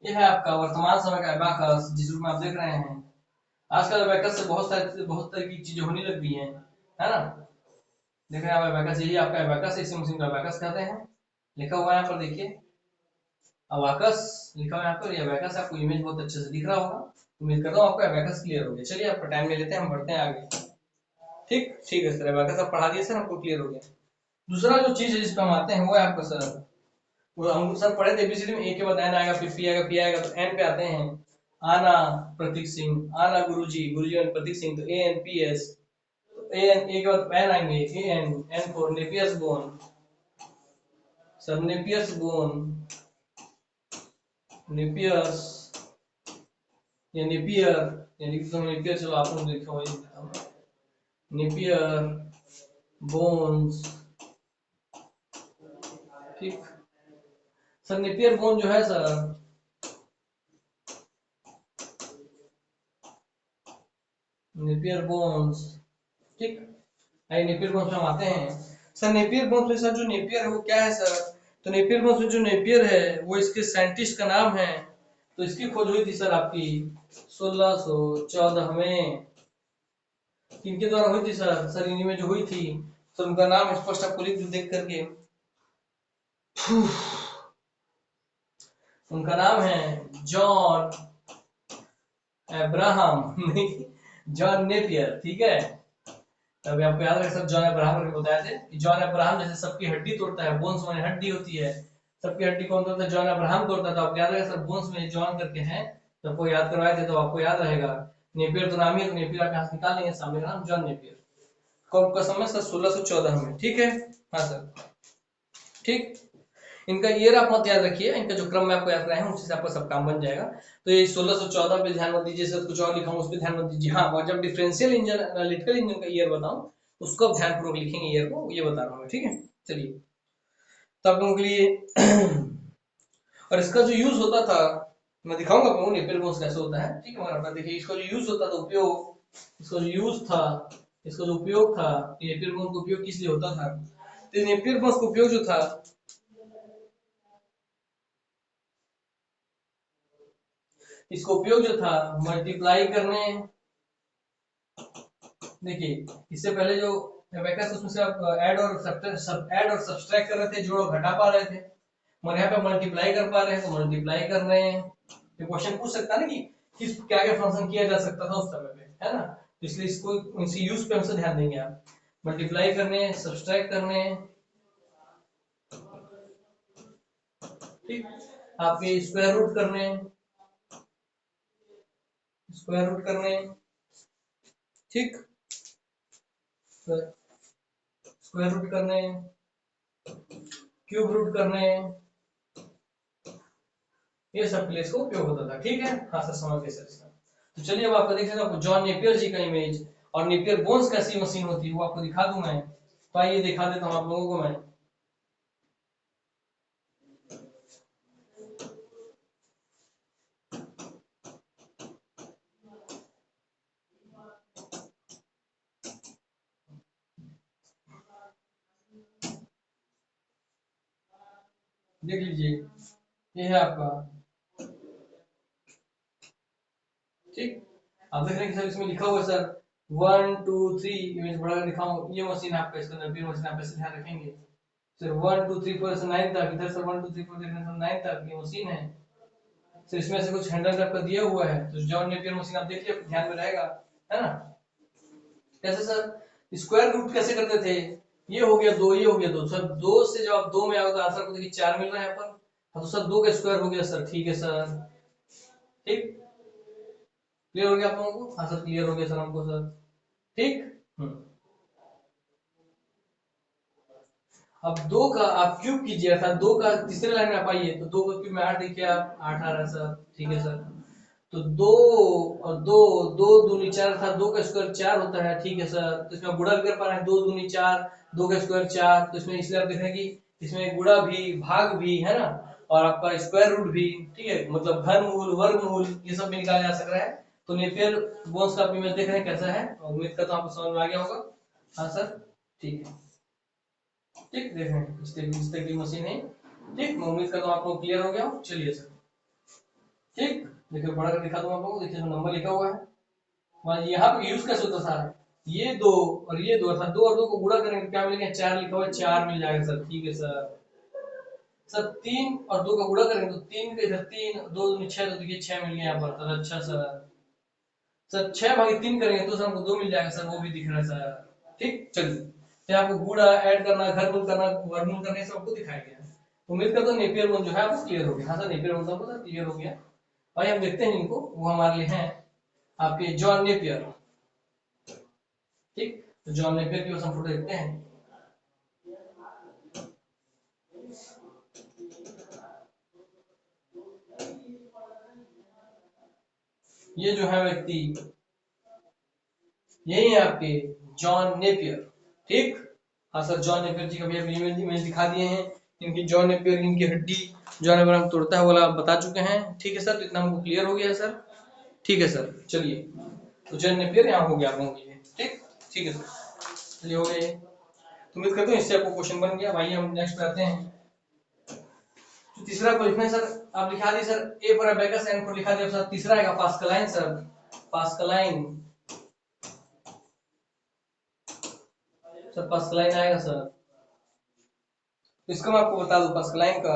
Speaker 2: ये है आपका वर्तमान समय का एबेकस जिस रूप में आप देख रहे हैं। आजकल एबेकस से बहुत तरह की चीजें होने लग गई हैं, है ना। देख रहे हैं आप एबेकस, यही आपका एबेकस है, इसी मशीन को एबेकस कहते हैं। लिखा हुआ है यहाँ पर देखिए, अबाकस लिखा हुआ है यहाँ पर। ये अबाकस आपको इमेज बहुत अच्छे से दिख रहा होगा। उम्मीद करता हूँ आपको अबाकस क्लियर हो गया। चलिए आपका टाइम ले लेते हैं, हम बढ़ते हैं आगे। ठीक ठीक है सर, अबाकस आप पढ़ा दिए सर, हमको क्लियर हो गया। दूसरा जो चीज है जिस पे हम आते हैं वो है आपका सर, वो हम सर पढ़े थे एबीसीडी में, ए के बाद एन आएगा, फिर पी आएगा, पी आएगा तो एन पे आते हैं। आना प्रतीक सिंह, आना गुरुजी, गुरुजी और प्रतीक सिंह, तो A N P S, A N, A K बाद एन आएंगे, A N, N for Napier's bone, sir Napier's bone, Napier's या नेपियर, या लिख दो नेपियर, चलो आप लोग लिखो, वही लिखता हूँ, नेपियर बोन्स, ठीक। सर नेपियर बोन जो है सर, नेपियर बोन्स, ठीक। आइए नेपियर बोन्स में हम आते हैं। सर नेपियर बोन्स में सर जो नेपियर है वो क्या है सर? तो नेपियर बोन्स में जो नेपियर है वो इसके साइंटिस्ट का नाम है। तो इसकी खोज हुई थी सर आपकी 1614 में। किनके द्वारा हुई थी सर? सर इन्हीं में जो हुई थी सर, उनका नाम स्पष्ट आपको लिख दूं देख करके, उनका नाम है जॉन अब्राहम, नहीं, जॉन नेपियर, ठीक है। तभी आपको याद रखें सर, जॉन अब्राहम ने बताया थे कि जॉन अब्राहम जैसे सबकी हड्डी तोड़ता है, बोन्स माने हड्डी होती है, सबकी हड्डी कौन तोड़ता है? जॉन अब्राहम तोड़ता था। आपको याद रखें सर, बोन्स में जॉन करके हैं, तो आपको याद करवाए थे तो आपको याद रहेगा। नेपियर तो नाम ही है, तो नेपियर आप यहाँ से निकाल लेंगे, सामने का नाम जॉन नेपियर। कब का समय सर? 1614 में, ठीक है। हाँ सर, ठीक। इनका ईयर आप मत याद रखिए, इनका जो क्रम मैं आपको याद कराया हूँ उसी से आपका सब काम बन जाएगा। तो ये 1614 पे ध्यान मत दीजिए सर, कुछ और लिखा हूँ उस पर ध्यान मत दीजिए। हाँ, और जब डिफरेंशियल इंजन एनालिटिकल इंजन का ईयर बताऊं उसको आप ध्यानपूर्वक लिखेंगे, ईयर को, ये बता रहा हूँ, ठीक है। चलिए, तो आप लोगों के लिए और इसका जो यूज होता था मैं दिखाऊंगा आपको नेपियर बोन्स कैसे होता है, ठीक है। मगर आप देखिए इसका जो यूज होता था, उपयोग, इसका जो यूज था, इसका जो उपयोग था, नेपियर बोन्स का उपयोग किस लिए होता था? तो नेपियर बोन्स का उपयोग जो था, इसका उपयोग जो था मल्टीप्लाई करने, देखिए इससे पहले जो एबेकस उसमें से आप ऐड और सब्सट्रैक्ट कर रहे थे, जोड़ और घटा पा रहे थे, मगर यहाँ पे मल्टीप्लाई कर पा रहे हैं, तो मल्टीप्लाई कर रहे हैं। ये क्वेश्चन पूछ सकता है ना कि किस क्या क्या फंक्शन किया जा सकता था उस समय पे, है ना। तो इसलिए इसको इसी यूज पे हमसे ध्यान देंगे आप, मल्टीप्लाई करने, सब्सट्रैक्ट करने, ठीक। आपके स्क्वायर रूट करने, ठीक, स्क्वायर रूट करने, क्यूब रूट करने, ये सब के लिए इसका उपयोग होता था। ठीक है, हाँ सर समझ गए सर इसका। तो चलिए अब आपको देख लेते हैं जॉन नेपियर जी का इमेज, और नेपियर बोन्स कैसी मशीन होती है वो आपको दिखा दूं मैं। तो आइए दिखा देता हूँ आप लोगों को मैं। देख लीजिए, ये है आपका। ठीक, आप देख रहे हैं कि सर इसमें लिखा हुआ है सर 1 2 3, इमेज बड़ा लिखा हूँ, ये मशीन आपका, इसका नंबर मशीन आप ऐसे ध्यान रखेंगे सर 1 2 3 4 से 9 तक, इधर सर 1 2 3 4 देखने से 9 तक ये मशीन है। सर इसमें से कुछ हैंडल आपका दिया हुआ है, तो जॉन नेपियर मशीन आप देखिए ध्यान में रहेगा, है ना। कैसे सर स्क्वायर रूट कैसे करते थे, ये हो गया 2, ये हो गया 2 सर, 2 से जब आप 2 में आओगे तो आंसर को देखिए 4 मिल रहा है यहाँ पर। हाँ तो सर 2 का स्क्वायर हो गया सर, ठीक है सर। ठीक, क्लियर हो गया आप लोगों को? हाँ सर क्लियर हो गया सर हमको सर। ठीक। अब 2 का आप क्यूब कीजिए, अर्थात 2 का तीसरे लाइन में आप आइए तो 2 का क्यूब में 8 देखिए आप, 8 आ रहा है सर, ठीक है सर। तो 2 और 2, 2 दूनी 4 था, 2 का स्क्वायर 4 होता है, ठीक है सर। तो इसमें गुणा भी कर पा रहे हैं, 2 दूनी 4, 2 का स्क्वायर 4, तो इसमें इसलिए आप देख रहे हैं कि इसमें गुणा भी भाग भी है ना, और आपका स्क्वायर रूट भी, ठीक है, मतलब घनमूल वर्गमूल ये सब भी निकाला जा सक रहा है। तो नेपियर बोन्स का आप इमेज देख रहे हैं कैसा है, और उम्मीद करता हूँ आपको समझ में आ गया होगा। हाँ सर ठीक है। ठीक, देखें इस तरह की मशीन है। ठीक, मैं उम्मीद करता हूँ आपको क्लियर हो गया हो। चलिए सर, ठीक, देखिए पढ़ा कर दिखा दूँ आप लोगों को, देखिए नंबर लिखा हुआ है। मान यहाँ पे यूज कैसे होता था, ये 2 और ये 2, अर्थात 2 और 2 को गुणा करेंगे तो क्या मिलेंगे, 4 लिखा हुआ है, 4 मिल जाएगा सर, ठीक है सर। सर 3 और 2 का गुणा करेंगे तो 3 का इधर 3, 2 दूनी 6, तो देखिए 6 मिल गया यहाँ पर सर, अच्छा सर। सर 6 भागे 3 करेंगे तो सर हमको 2 मिल जाएगा सर, वो भी दिख रहा है सर। ठीक, चलिए तो आपको गुणा ऐड करना, घनमूल करना, वर्गमूल करना, सब आपको दिखाया गया है। उम्मीद करता हूँ नेपियर बोन जो है आपको क्लियर हो गया। हाँ सर नेपियर बोन तो आपको क्लियर हो गया। आइए हम देखते हैं इनको, वो हमारे लिए हैं आपके जॉन नेपियर। ठीक, तो जॉन नेपियर की बस हम फोटो देखते हैं। ये जो है व्यक्ति, यही है आपके जॉन नेपियर। ठीक, हाँ सर जॉन नेपियर जी का भी अभी इमेज दिखा दिए हैं। इनकी जॉन नेपियर, इनकी हड्डी जॉन अब्राहम तोड़ता है वाला बता चुके हैं। ठीक है सर, तो इतना हमको क्लियर हो गया है सर। ठीक है सर, चलिए तो जॉन नेपियर यहाँ हो गया आप लोगों के लिए। ठीक, ठीक है सर, चलिए हो गए। तो उम्मीद करता हूँ इससे आपको क्वेश्चन बन गया। भाई हम नेक्स्ट पे आते हैं। तो तीसरा को लिखना है सर, आप लिखा दिए sir A for abacus, N for लिखा दिया सर। तीसरा आएगा Pascaline sir, Pascaline sir, Pascaline आएगा सर। तो इसका मैं आपको बता दूं पास्कलाइन का,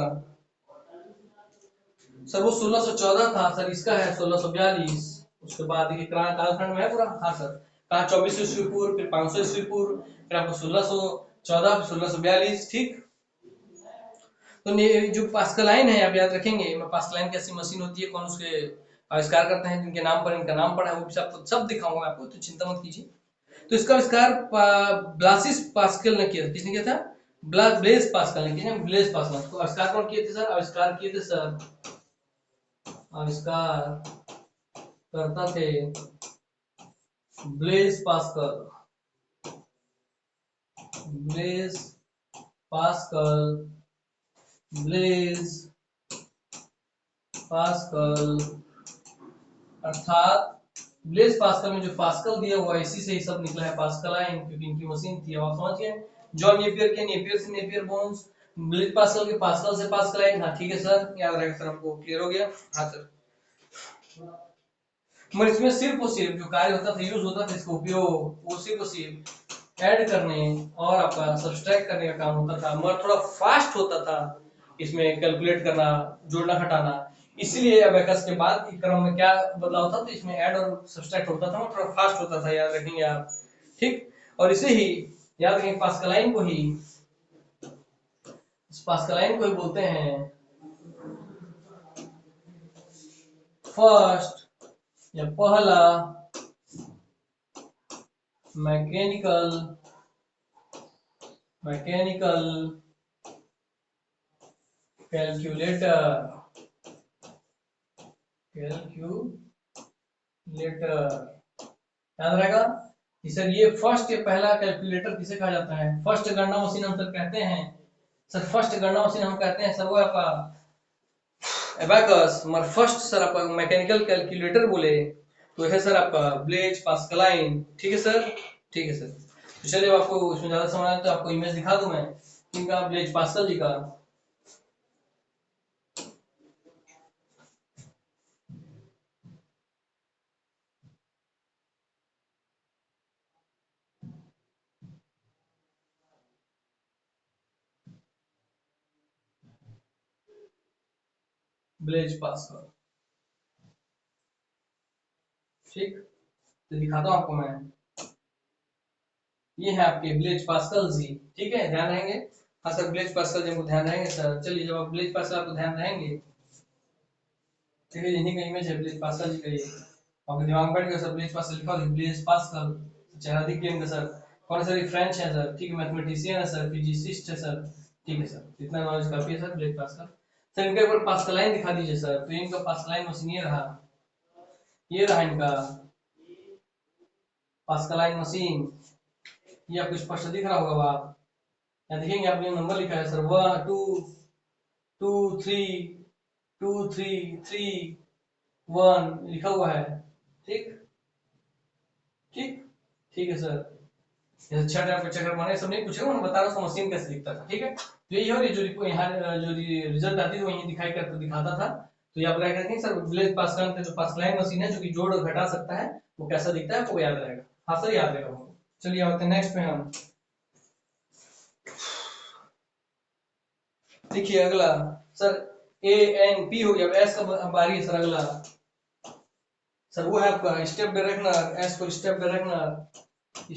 Speaker 2: सर वो 1614 था सर, इसका है 1642। उसके बाद देखिए कालखंड में है पूरा। हाँ सर, कहा 24 ईस्वी पूर्व, फिर 500 ईस्वी पूर्व, फिर आपको 1614, फिर 1642। ठीक, तो जो पास्कलाइन है आप याद रखेंगे, पास्कलाइन कैसी मशीन होती है, कौन उसके आविष्कार करते हैं, जिनके नाम पर इनका नाम पड़ा है, वो भी आपको सब दिखाऊंगा मैं आपको, तो चिंता मत कीजिए। तो इसका आविष्कार ब्लासिस पास्कल ने किया था। किसने किया था? ब्लेज पास्कल ने किया। ब्लेज पास्कल को आविष्कार कौन किए थे सर? आविष्कार किए थे सर, आविष्कार करता थे Blaise Pascal. Blaise Pascal, Blaise Pascal, अर्थात ब्लेज पास्कल में जो पास्कल दिया हुआ है इसी से ही सब निकला है पास्कलाइन, क्योंकि इनकी मशीन थी। आप समझ गए? जॉन नेपियर के नेपियर से नेपियर बोन्स, ब्लेज पास्कल के पास्कल से पास्कलाइन। हाँ ठीक है सर, याद रहेगा सर, आपको क्लियर हो गया। हाँ सर, मगर इसमें सिर्फ और सिर्फ जो कार्य होता था, यूज होता था, इसका उपयोग वो सिर्फ और सिर्फ ऐड करने और आपका सब्सट्रैक्ट करने का काम होता था, मगर थोड़ा फास्ट होता था इसमें कैलकुलेट करना, जोड़ना घटाना। इसलिए अबेकस के बाद के क्रम में क्या बदलाव था, तो इसमें ऐड और सब्सट्रैक्ट होता था, थोड़ा फास्ट होता था, याद रखेंगे आप। ठीक, और इसे ही याद रखेंगे, पास्कलाइन को ही, पास्कलाइन को ही बोलते हैं फर्स्ट या पहला मैकेनिकल मैकेनिकल कैलकुलेटर। कैलकुलेटर याद रहेगा कि सर ये फर्स्ट ये पहला कैलकुलेटर किसे कहा जाता है? फर्स्ट गणना मशीन हम सर कहते हैं। सर फर्स्ट गणना मशीन हम कहते हैं सर वो आपका एबाकस। मगर फर्स्ट सर आपका मैकेनिकल कैलकुलेटर बोले तो है सर आपका ब्लेज पास्कलाइन। ठीक है सर, ठीक है सर। तो चलिए आपको इसमें ज्यादा समझ आया तो आपको इमेज दिखा दूं मैं इनका, ब्लेज पास्कल जी का। ब्लेज पास्कल, ठीक, तो दिखाता हूँ आपको मैं। ये है आपके ब्लेज पास्कल जी, ठीक है, ध्यान रहेंगे। हाँ सर, ब्लेज पास्कल जी हमको ध्यान रहेंगे सर। चलिए जब आप ब्लेज पास्कल आपको ध्यान रहेंगे, ठीक है, इन्हीं का इमेज है ब्लेज पास्कल जी का। ये आपके दिमाग में बैठ गया सर, ब्लेज पास्कल लिखा हो ब्लेज पास्कल, चेहरा दिख गया इनका सर। कौन सर? ये फ्रेंच है सर, ठीक है, मैथमेटिशियन है सर, फिजिसिस्ट है सर, ठीक है सर। इतना नॉलेज काफी है सर ब्लेज पास्कल। सर इनके ऊपर पास्कलाइन दिखा दीजिए सर। तो इनका पास्कलाइन मशीन ये रहा, ये रहा इनका पास्कलाइन मशीन। ये आपको स्पष्ट दिख रहा होगा आप यहाँ देखेंगे, आपने नंबर लिखा है सर 1 2 2 3 2 3 3 1 लिखा हुआ है, ठीक, ठीक, ठीक है सर। जैसे छठ आपको चक्कर मारने सब नहीं पूछेगा, मैं बता रहा हूँ मशीन कैसे दिखता था, ठीक है। तो यही हो जो यहाँ जो रिजल्ट आती थी वो यही दिखाई करता दिखाता था। तो ये आप रह रखेंगे सर, ब्लेज पास्कल जो पास्कलाइन मशीन है जो कि जोड़ और घटा सकता है, वो कैसा दिखता है आपको याद रहेगा। हाँ सर, याद रहेगा। चलिए आते हैं नेक्स्ट पे हम। देखिए अगला सर ए एन पी हो गया, एस का बारी है सर। अगला सर वो है आपका स्टेप डायरेक्टर, एस को स्टेप डायरेक्टर,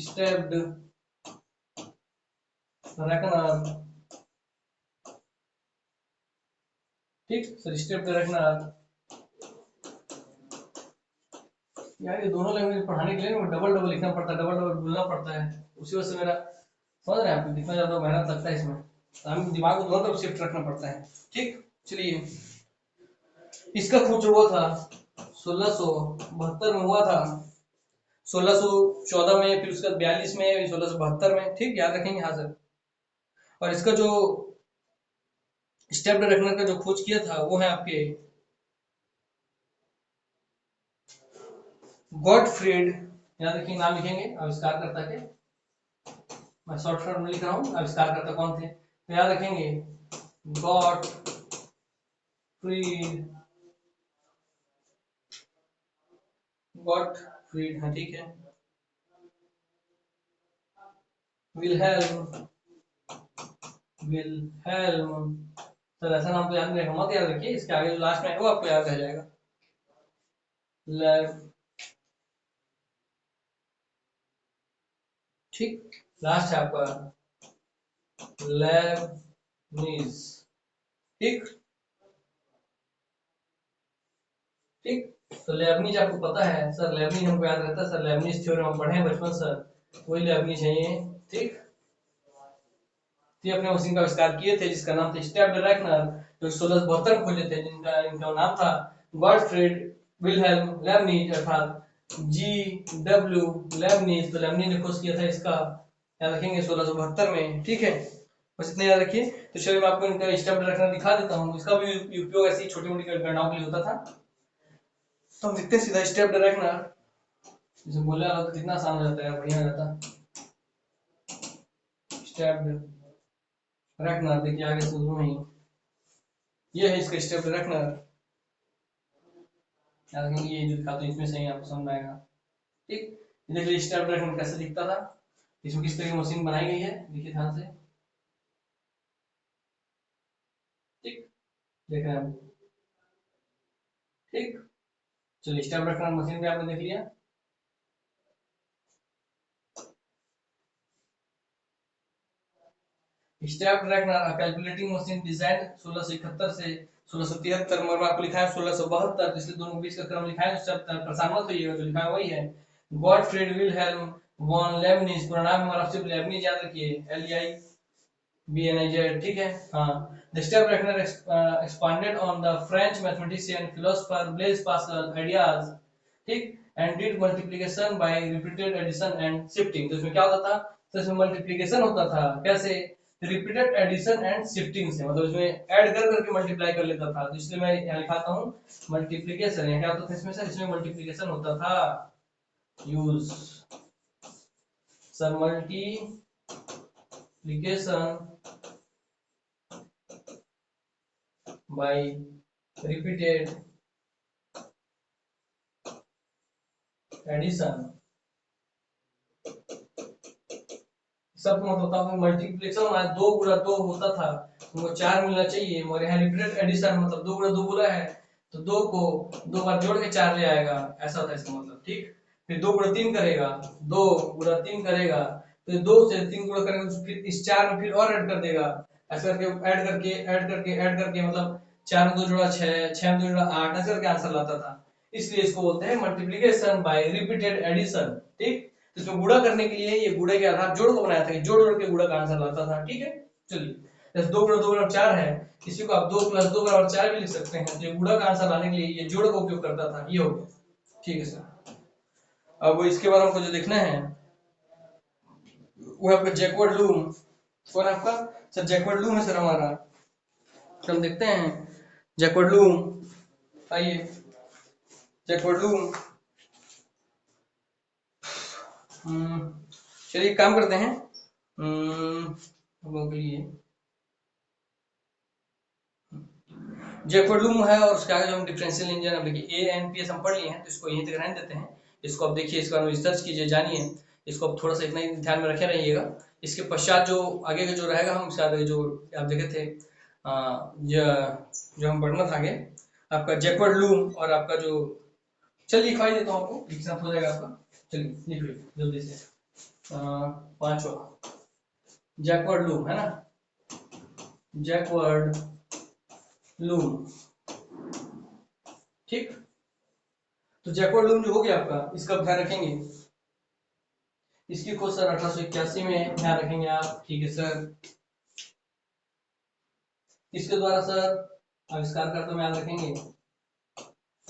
Speaker 2: स्टेप डायरेक्टर, ठीक सर, स्टेप डायरेक्टर। यार ये दोनों लैंग्वेज पढ़ाने के लिए ना डबल डबल लिखना पड़ता है, डबल डबल बोलना पड़ता है। उसी वजह से मेरा, समझ रहे हैं आप, कितना ज्यादा मेहनत लगता है इसमें। तो हमें दिमाग को दोनों तरफ शिफ्ट रखना पड़ता है, ठीक। चलिए इसका खोज हुआ था 1672 में हुआ था, 1614 में, फिर उसका 42 में, 1672 में, ठीक, याद रखेंगे। हाँ सर। और इसका जो स्टेप डायरेक्टर का जो खोज किया था वो है आपके गॉटफ्रीड। याद रखिए, नाम लिखेंगे आविष्कारकर्ता के। मैं शॉर्ट फॉर्म में लिख रहा हूँ, आविष्कारकर्ता कौन थे तो याद रखेंगे गॉटफ्रीड, गॉटफ्रीड, हाँ ठीक है। विलहेल्म, विलहेल्म, सर ऐसा नाम तो याद नहीं रहेगा, मत याद रखिए, इसके आगे जो लास्ट में है वो आपको याद रह जाएगा। लेब, ठीक, लास्ट है आपका लेबनीज, ठीक, ठीक। तो लेबनीज आपको पता है सर, लेबनीज हमको याद रहता है सर, लेबनीज थ्योरम हम पढ़े हैं बचपन सर, वही लेबनीज है ये, ठीक। ये अपने मशीन का आविष्कार किए थे जिसका नाम था स्टेप डायरेक्टर, जो 1672 में खोजे थे, जिनका इनका नाम था गॉटफ्रीड विल्हेल्म लेबनीज, अर्थात जी डब्ल्यू लेबनीज। तो लेबनीज ने खोज किया था इसका, याद रखेंगे 1672 में, ठीक है। बस इतना याद रखिए। तो चलिए मैं आपको इनका स्टेप डायरेक्टर दिखा देता हूँ, इसका भी उपयोग ऐसी छोटी मोटी गणनाओं के लिए होता था। तो हम देखते हैं सीधा स्टेप डायरेक्टर, जैसे बोले तो कितना आसान हो जाता है, बढ़िया हो जाता। स्टेप डायरेक्टर देखिए आगे शुरू में ही, ये है इसका स्टेप डायरेक्टर, याद रखेंगे। ये जो दिखाता हूँ इसमें से ही आपको समझ आएगा, ठीक। देखिए स्टेप डायरेक्टर कैसे दिखता था, इसमें किस तरह की मशीन बनाई गई है, देखिए ध्यान से, ठीक, देख रहे हैं हम, ठीक। चलिए स्टेप डायरेक्टर मशीन भी आपने देख लिया। Step director calculating machine design 1671 से 1673, मगर आपको लिखा है 1672, इसलिए दोनों के बीच का क्रम लिखा है, उससे प्रसारण तो ये जो लिखा है वही है। गॉटफ्रीड विल्हेल्म वॉन लेबनिज, पूरा नाम हमारा सिर्फ लेबनिज याद रखिए, LEIBNIZ, ठीक है। हाँ, The step reckoner expanded on the French mathematician and philosopher Blaise Pascal ideas, ठीक, and did multiplication by repeated addition and shifting। तो इसमें क्या होता था, तो इसमें मल्टीप्लिकेशन होता था कैसे, रिपीटेड एडिशन एंड शिफ्टिंग से, मतलब इसमें ऐड कर करके मल्टीप्लाई कर लेता था। तो इसलिए मैं यहाँ लिखाता हूँ मल्टीप्लिकेशन। क्या होता था इसमें सर, इसमें मल्टीप्लिकेशन होता था, use sir multiplication by repeated addition. सब मतलब होता है मल्टीप्लिकेशन में 2 गुणा 2 होता था, तुमको 4 मिलना चाहिए, मगर यहाँ रिपीटेड एडिशन मतलब 2 गुणा 2 बोला है तो 2 को 2 बार जोड़ के 4 ले आएगा, ऐसा होता है इसका मतलब, ठीक। फिर 2 गुणा 3 करेगा, 2 गुणा 3 करेगा, तो 2 से 3 गुणा करेगा तो फिर इस 4 में फिर और ऐड कर देगा, ऐसा करके ऐड करके मतलब 4 में 2 जोड़ा 6, 6 में 2 जोड़ा 8, ऐसा करके आंसर लाता था। इसलिए इसको बोलते हैं मल्टीप्लिकेशन बाय रिपीटेड एडिशन, ठीक। तो इसमें गुणा करने के लिए ये गुणे के आधार जोड़ को बनाया था, जोड़ जोड़ के गुणा का आंसर लाता था, ठीक है। चलिए, जैसे 2 गुणा 2 बराबर 4 है, इसी को आप 2 प्लस 2 बराबर 4 भी लिख सकते हैं। तो ये गुणा का आंसर लाने के लिए ये जोड़ का उपयोग करता था, ये हो गया, ठीक है सर। अब इसके बाद हमको जो देखना है वो आपका जैकवर्ड लूम। कौन आपका सर, जैकवर्ड लूम है सर हमारा। तो हम देखते हैं जैकवर्ड लूम, आइए जैकवर्ड लूम। चलिए काम करते हैं हम लोगों के लिए जैकवर्ड लूम है, और उसके आगे जो हम डिफरेंशियल इंजन, अब देखिए ANPS हम पढ़ लिए हैं तो इसको यहीं तक रहने देते हैं। इसको अब देखिए, इसका रिसर्च कीजिए, जानिए इसको, अब थोड़ा सा इतना ही ध्यान में रखे रहिएगा। इसके पश्चात जो आगे का जो रहेगा, हम शायद जो आप देखे थे जो हम पढ़ना था आगे, आपका जैकवर्ड लूम और आपका जो, चलिए लिखवा देता हूँ आपको, एक साथ हो जाएगा आपका। चलिए लिखिए जल्दी से, 5वां जैकवर्ड लूम है ना, जैकवर्ड लूम, ठीक। तो जैकवर्ड लूम जो हो गया आपका, इसका ध्यान रखेंगे, इसकी खोज सर 1881 में ध्यान रखेंगे आप, ठीक है सर। इसके द्वारा सर आविष्कार करते हुए याद रखेंगे,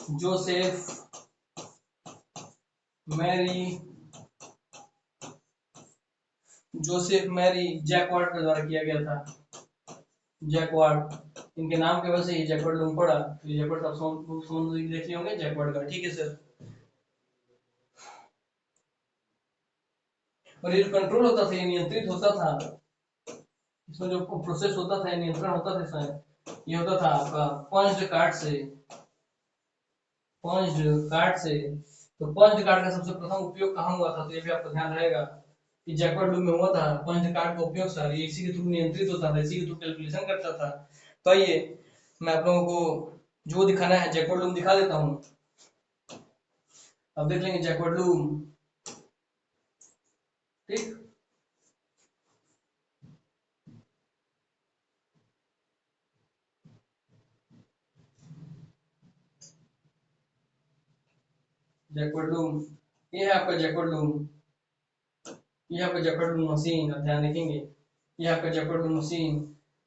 Speaker 2: जोसेफ मैरी जैकवर्ड के द्वारा किया गया था। जैकवर्ड, इनके नाम की वजह से ये जैकवर्ड लूम पड़ा। तो ये जैकवर्ड आप समझ देख लिए होंगे जैकवर्ड का, ठीक है सर। और ये कंट्रोल होता था, ये नियंत्रित होता था, इसमें जो प्रोसेस होता था, नियंत्रण होता था इसमें, ये होता था आपका पंच्ड कार्ड से। तो पंच्ड कार्ड का सबसे प्रथम उपयोग कहाँ हुआ था, तो ये भी आपको ध्यान रहेगा कि जैकवर्ड लूम में हुआ था। पंच्ड कार्ड का उपयोग सर ये इसी के थ्रू नियंत्रित होता था, इसी के थ्रू कैलकुलेशन करता था। तो आइए मैं आप लोगों को जो दिखाना है जैकवर्ड लूम दिखा देता हूँ। अब देख लेंगे जैकवर्ड लूम, ठीक। जैकवर्ड लूम, ये है आपका जैकवर्ड लूम, ये आपका जैकवर्ड लूम मशीन, आप ध्यान रखेंगे, ये आपका जैकवर्ड लूम मशीन।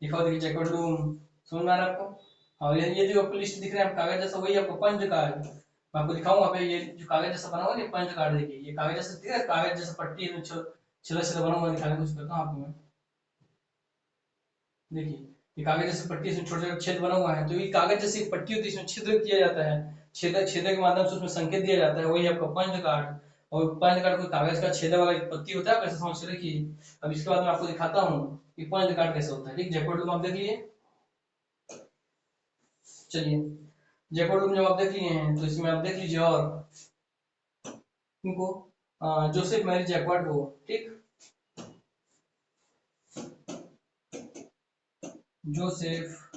Speaker 2: दिखाओ, देखिए जैकवर्ड लूम, समझ में आ रहा है आपको। और ये जो आपको लिस्ट दिख रहा है कागज जैसा, वही आपको पंच कार्ड, मैं आपको दिखाऊंगा पे, ये जो कागज जैसा बना हुआ है पंच कार्ड, देखिए ये कागज जैसा दिख रहा है, कागज जैसा पट्टी में छिला छिला बना हुआ दिखाने की कोशिश करता हूँ आपको मैं। देखिए ये कागज जैसे पट्टी से छोटे छोटे छेद बना हुआ है, तो ये कागज जैसी पट्टी होती है, इसमें छिद्र किया जाता है, छेदक छेदक के माध्यम से उसमें संकेत दिया जाता है, वही आपका पंच कार्ड। और पंच कार्ड कोई कागज का छेदा वाला एक पत्ती होता है, कैसे समझ के रखिए। अब इसके बाद मैं आपको दिखाता हूँ कि पंच कार्ड कैसे होता है, ठीक। जैकवर्ड लूम आप देख लिए, चलिए जैकवर्ड लूम जब आप देख लिए हैं तो इसमें आप देख लीजिए, और इनको जोसेफ मैरी जैकवर्ड को, ठीक, Joseph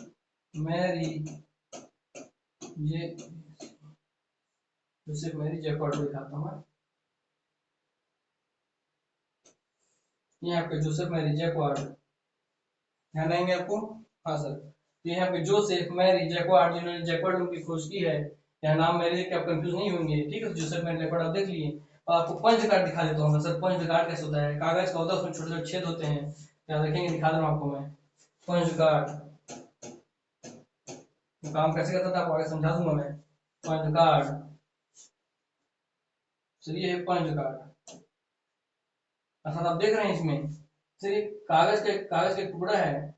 Speaker 2: Marie Joseph Marie Jacquard को दिखाता हूँ मैं। ये आपके जोसेफ मैरी जैकवर्ड, ध्यान रहेंगे आपको, हाँ सर। ये यहाँ पे जोसेफ मैरी जैकवर्ड, जिन्होंने जैकवर्ड लूम की खोज की है, यहाँ नाम मेरे देख के आप कंफ्यूज नहीं होंगे, ठीक है। जोसेफ मैरी जैकवर्ड आप देख लिए। और आपको पंच कार्ड दिखा देता हूँ सर, पंच कार्ड कैसे होता है, कागज का होता है, उसमें छोटे छोटे छेद होते हैं, याद रखेंगे, दिखा रहा हूँ आपको मैं। पंच कार्ड, तो काम कैसे करता था आपको आगे समझा दूंगा मैं। पंच कार्ड, चलिए ये पंच कार्ड अर्थात आप देख रहे हैं इसमें चलिए कागज के टुकड़ा है,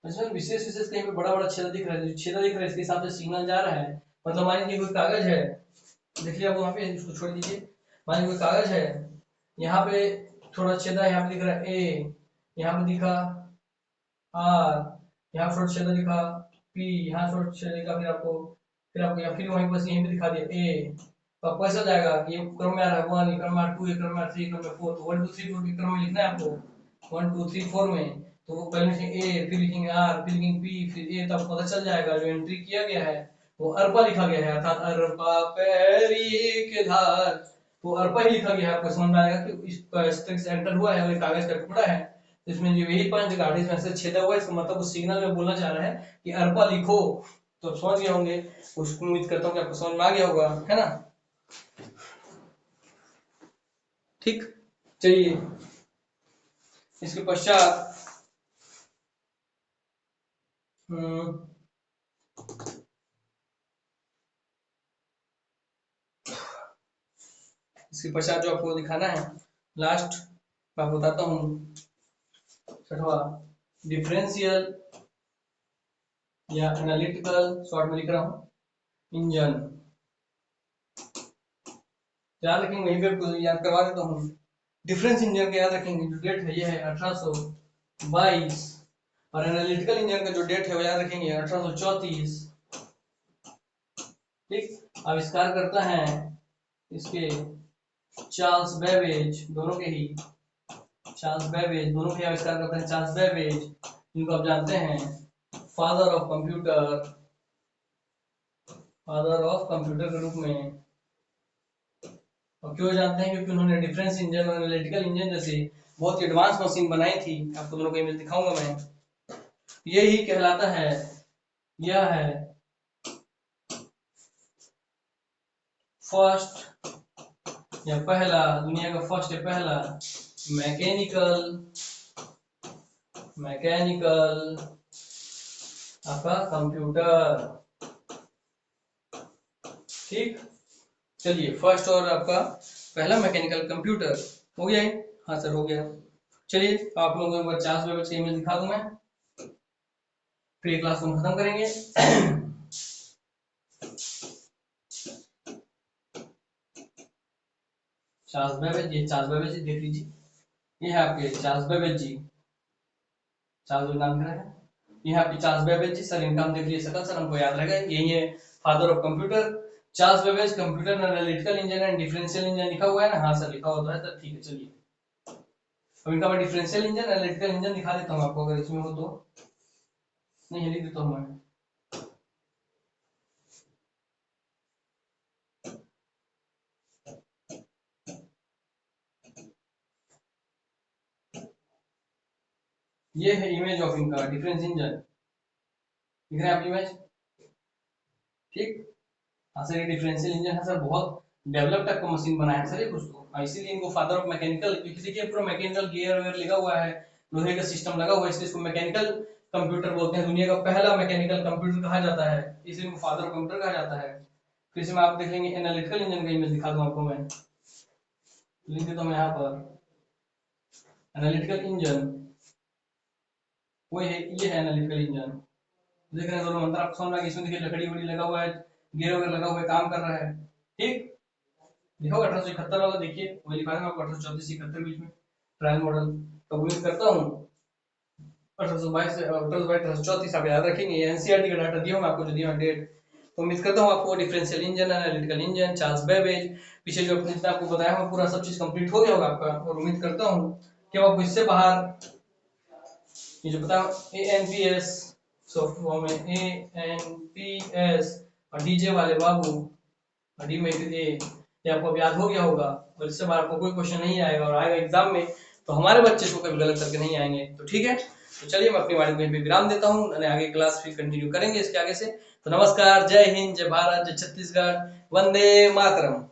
Speaker 2: इसमें विशेष विशेष कहीं पे बड़ा बड़ा छेदा दिख रहा है, जो छेदा दिख रहा है इसके हिसाब से सिग्नल जा रहा है। मतलब मान लीजिए कोई कागज है, देखिए आप वहां पे इसको छोड़ दीजिए, मान लीजिए कोई कागज है, यहाँ पे थोड़ा छेदा यहाँ पे दिख रहा है ए, यहाँ पे दिखा आर, यहाँ छोटा छेदा दिखा पी, यहाँ छोटा छेदा दिखा, फिर आपको या फिर वहीं बस यहीं पे दिखा दिया ए, तो आपको ऐसा जाएगा कि ये क्रम में आ रहा है 1, ये क्रम में 2, ये क्रम में 3, ये क्रम में 4, तो 1 2 3 4 के क्रम में लिखना है आपको 1 2 3 4 में। तो वो पहले लिखेंगे ए, फिर लिखेंगे आर, फिर लिखेंगे पी, फिर ए, तब पता चल जाएगा जो एंट्री किया गया है वो अरपा लिखा गया है, अर्थात अरपा पैरी के धार, तो अरपा ही लिखा गया है। आपको समझ में आएगा कि इस तरह से एंटर हुआ है और ये कागज का टुकड़ा है, इसमें जो यही पंच गाड़ी में से छेदा हुआ है, इसका मतलब उस सिग्नल में बोलना चाह रहा है कि अरपा लिखो। तो आप समझ गए होंगे, उसको उम्मीद करता हूँ कि आपको समझ में आ गया होगा, है ना। ठीक, चलिए इसके पश्चात जो आपको दिखाना है लास्ट मैं आपको बताता हूँ, छठवा डिफरेंशियल या एनालिटिकल, शॉर्ट में लिख रहा हूँ इंजन, याद रखेंगे, वहीं पे याद करवा देता हूँ। डिफरेंस इंजन का याद रखेंगे, जो डेट है ये है 1822, और एनालिटिकल इंजन का जो डेट है वो याद रखेंगे 1834। ठीक, आविष्कार करता है इसके चार्ल्स बेबेज, दोनों के ही चार्ल्स बेबेज, दोनों के आविष्कार करते हैं चार्ल्स बेबेज, जिनको आप जानते हैं father of computer, father of computer के रूप में। और क्यों जानते हैं? क्योंकि उन्होंने डिफरेंस इंजन और एनालिटिकल इंजन जैसी बहुत एडवांस मशीन बनाई थी, आपको दोनों को इमेज दिखाऊंगा मैं। यही कहलाता है, यह है फर्स्ट या पहला, दुनिया का फर्स्ट या पहला मैकेनिकल आपका कंप्यूटर। ठीक, चलिए फर्स्ट और आपका पहला मैकेनिकल कंप्यूटर हो गया है। हाँ सर हो गया। चलिए आप लोगों को एक बार चार्ल्स बेबेज की इमेज दिखा दूं मैं, फिर ये क्लास हम खत्म करेंगे। चार्ल्स बेबेज, ये चार्ल्स बेबेज जी देख लीजिए, ये है आपके चार्ल्स बेबेज जी, चार्ल्स नाम दिख रहा है, ये है आपके चार्ल्स बेबेज जी। सर इनका हम देख लीजिए सकल, सर हमको याद रहेगा, यही है father of computer. Charles Babbage computer analytical engine and differential engine लिखा हुआ है ना? हाँ सर लिखा हुआ है सर, ठीक है। चलिए अब इनका मैं डिफरेंशियल इंजन एनालिटिकल इंजन दिखा देता हूँ आपको, अगर इसमें हो तो, नहीं लिख देता हूँ मैं। ये है इमेज ऑफ इनका डिफरेंस इंजन, दिख रहे हैं आप इमेज? ठीक, हाँ सर ये डिफरेंशियल इंजन है सर, बहुत डेवलप टाइप का मशीन बनाया है सर ये कुछ तो, इसीलिए इनको फादर ऑफ मैकेनिकल, क्योंकि देखिए पूरा मैकेनिकल गियर वेयर लगा हुआ है, लोहे का सिस्टम लगा हुआ है, इसलिए इसको मैकेनिकल कंप्यूटर बोलते हैं। दुनिया का पहला मैकेनिकल कंप्यूटर कहा जाता है, इसलिए इनको फादर ऑफ कंप्यूटर कहा जाता है। फिर इसमें आप देखेंगे एनालिटिकल इंजन का इमेज दिखा दूं आपको मैं, लिख देता हूँ यहाँ पर एनालिटिकल इंजन, वो है, ये है एनालिटिकल इंजन। देख रहे हैं दोनों अंतर आपको समझ में आ गया? इसमें देखिए लकड़ी वकड़ी लगा हुआ है, गियर वगैरह लगा हुआ है, काम कर रहा है। ठीक, लिखा हुआ 1871 वाला, देखिए वही लिखा है आपको 1834-71 बीच में ट्रायल मॉडल। तो उम्मीद करता हूँ 1822 से 1834 आप याद रखेंगे, एनसीईआरटी का डाटा दिया हूँ आपको, जो दिया डेट। तो उम्मीद करता हूँ आपको differential engine, analytical engine, Charles Babbage, पीछे जो जितना आपको बताया हूँ पूरा सब चीज कंप्लीट हो गया होगा आपका। और उम्मीद करता हूँ कि आपको इससे बाहर ये जो बता एएनपीएस सॉफ्ट फॉर्म में एएनपीएस और डीजे वाले बाबू और डी में ये आपको याद हो गया होगा, और इससे बाहर आपको कोई क्वेश्चन नहीं आएगा, और आएगा एग्जाम में तो हमारे बच्चे इसको कभी गलत करके नहीं आएंगे। तो ठीक है, तो चलिए मैं अपनी वाणी को विराम देता हूँ, आगे क्लास फिर कंटिन्यू करेंगे इसके आगे से। तो नमस्कार, जय हिंद, जय भारत, जय छत्तीसगढ़, वंदे मातरम।